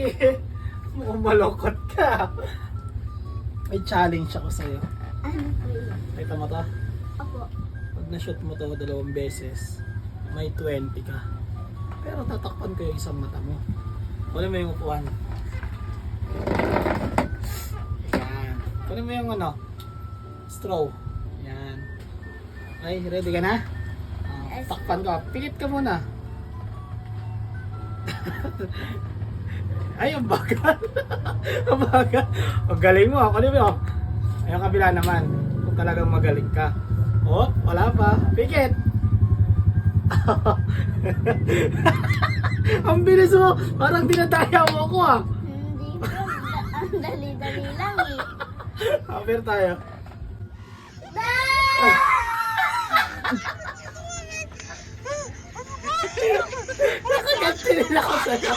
Sige. Mukhang malungkot ka. May challenge ako sa'yo. Ano po yun? Kita mo to? Opo. Pag na-shoot mo to 2 beses, may 20 ka. Pero tatakpan ko yung isang mata mo. Kunin mo yung upuan. Yan. Kunin mo yung ano, straw. Yan. Okay, ready ka na? Yes. Takpan ka. Pilit ka muna. Ay, ang bagal. Ang bagal. Ang galing mo. Kunin mo yun. Ay, ang kabila naman. Kung talagang magaling ka. Oh, wala pa. Pikit. Ang bilis mo. Parang dinadaya mo ako ah. Hindi po. Ang dali-dali lang eh. Apir tayo. Nakaganti nila ako sa'yo.